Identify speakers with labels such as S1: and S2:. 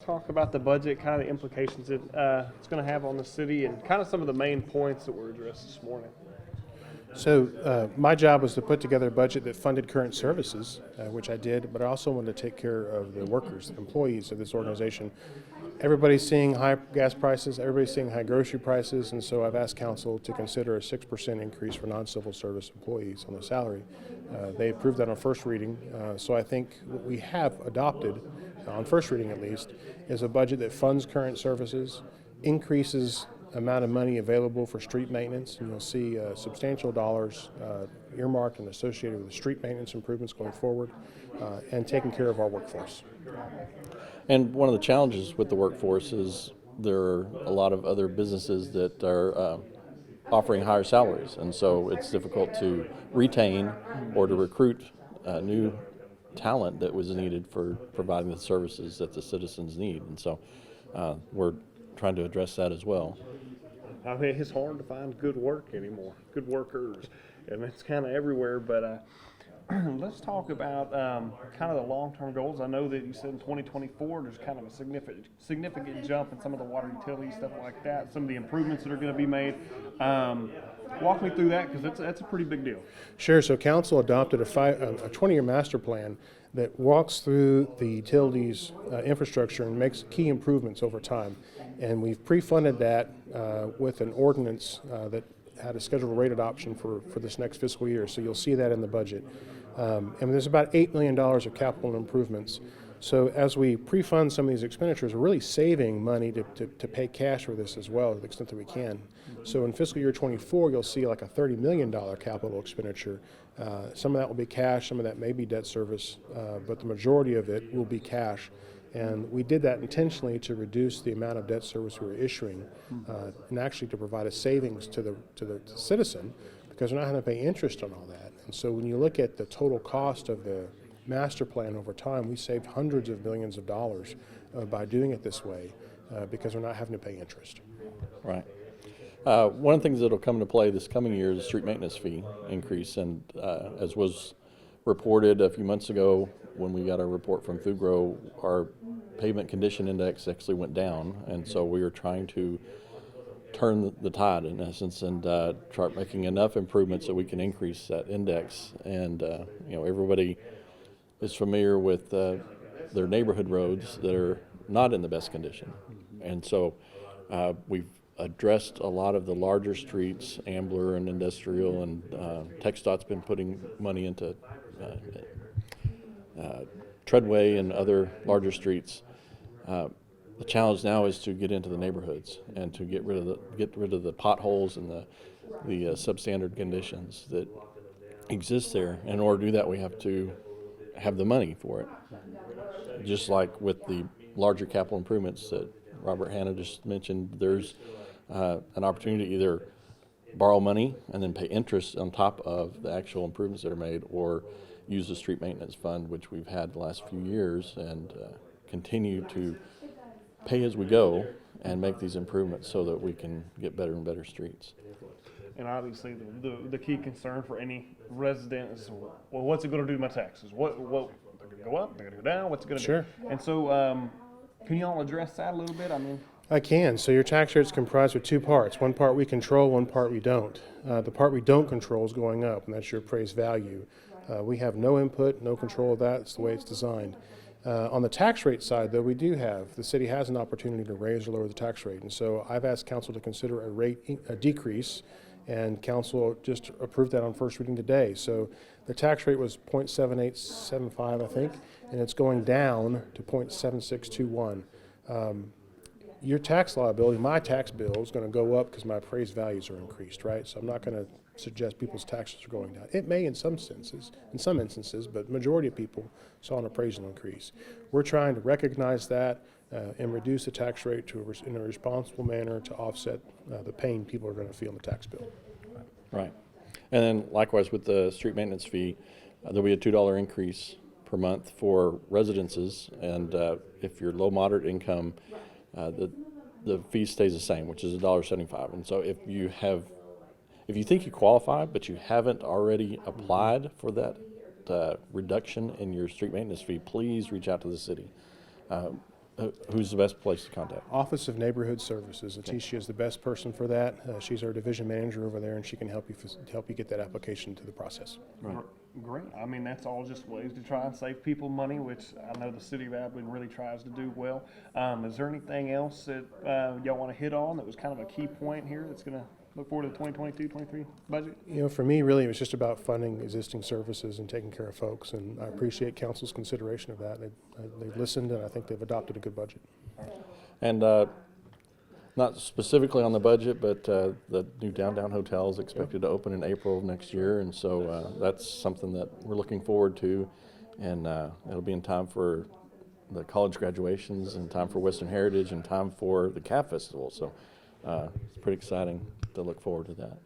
S1: talk about the budget, kind of the implications it's going to have on the city, and kind of some of the main points that were addressed this morning.
S2: So my job was to put together a budget that funded current services, which I did, but I also wanted to take care of the workers, the employees of this organization. Everybody's seeing high gas prices, everybody's seeing high grocery prices, and so I've asked council to consider a 6% increase for non-civil service employees on the salary. They approved that on first reading, so I think what we have adopted, on first reading at least, is a budget that funds current services, increases amount of money available for street maintenance, and you'll see substantial dollars earmarked and associated with the street maintenance improvements going forward, and taking care of our workforce.
S3: And one of the challenges with the workforce is there are a lot of other businesses that are offering higher salaries, and so it's difficult to retain or to recruit new talent that was needed for providing the services that the citizens need. And so we're trying to address that as well.
S1: I mean, it's hard to find good work anymore, good workers, and it's kind of everywhere. But let's talk about kind of the long-term goals. I know that you said in 2024 there's kind of a significant jump in some of the water utility stuff like that, some of the improvements that are going to be made. Walk me through that, because that's a pretty big deal.
S2: Sure. So council adopted a 20-year master plan that walks through the utilities infrastructure and makes key improvements over time. And we've pre-funded that with an ordinance that had a scheduled rate adoption for this next fiscal year. So you'll see that in the budget. And there's about $8 million of capital improvements. So as we pre-fund some of these expenditures, we're really saving money to pay cash for this as well, to the extent that we can. So in fiscal year 24, you'll see like a $30 million capital expenditure. Some of that will be cash, some of that may be debt service, but the majority of it will be cash. And we did that intentionally to reduce the amount of debt service we were issuing, and actually to provide a savings to the citizen, because we're not having to pay interest on all that. And so when you look at the total cost of the master plan over time, we saved hundreds of millions of dollars by doing it this way, because we're not having to pay interest.
S3: Right. One of the things that will come into play this coming year is the street maintenance fee increase, and as was reported a few months ago when we got our report from Food Grow, our pavement condition index actually went down, and so we are trying to turn the tide in essence and start making enough improvements that we can increase that index. And everybody is familiar with their neighborhood roads that are not in the best condition, and so we've addressed a lot of the larger streets, Ambler and Industrial, and TxDOT's been putting money into Treadway and other larger streets. The challenge now is to get into the neighborhoods and to get rid of the potholes and the substandard conditions that exist there. And in order to do that, we have to have the money for it. Just like with the larger capital improvements that Robert Hanna just mentioned, there's an opportunity to either borrow money and then pay interest on top of the actual improvements that are made, or use the street maintenance fund, which we've had the last few years, and continue to pay as we go and make these improvements so that we can get better and better streets.
S1: And obviously the key concern for any resident is, well, what's it going to do to my taxes? What they're going to go up, they're going to go down, what's it going to
S2: Sure.
S1: do? And so can you all address that a little bit? I mean,
S2: I can. So your tax rate is comprised of two parts. One part we control, one part we don't. The part we don't control is going up, and that's your appraised value. We have no input, no control of that. It's the way it's designed. On the tax rate side, though, the city has an opportunity to raise or lower the tax rate. And so I've asked council to consider a decrease, and council just approved that on first reading today. So the tax rate was 0.7875, I think, and it's going down to 0.7621. Your tax liability, my tax bill, is going to go up because my appraised values are increased, right? So I'm not going to suggest people's taxes are going down. It may in some instances, but majority of people saw an appraisal increase. We're trying to recognize that and reduce the tax rate in a responsible manner to offset the pain people are going to feel in the tax bill.
S3: Right. And then likewise with the street maintenance fee, there'll be a $2 increase per month for residences, and if you're low moderate income, the fee stays the same, which is $1.75. And so if you think you qualify but you haven't already applied for that reduction in your street maintenance fee, please reach out to the city. Who's the best place to contact?
S2: Office of Neighborhood Services. Atisha is the best person for that. She's our division manager over there, and she can help you get that application to the process.
S3: Right.
S1: Great. I mean, that's all just ways to try and save people money, which I know the city of Abilene really tries to do well. Is there anything else that y'all want to hit on that was kind of a key point here that's going to look forward to the 2022-23 budget?
S2: You know, for me, really, it was just about funding existing services and taking care of folks, and I appreciate council's consideration of that. They've listened, and I think they've adopted a good budget.
S3: And not specifically on the budget, but the new downtown hotel is expected to open in April of next year, and so that's something that we're looking forward to, and it'll be in time for the college graduations, in time for Western Heritage, in time for the CAB Festival. So it's pretty exciting to look forward to that.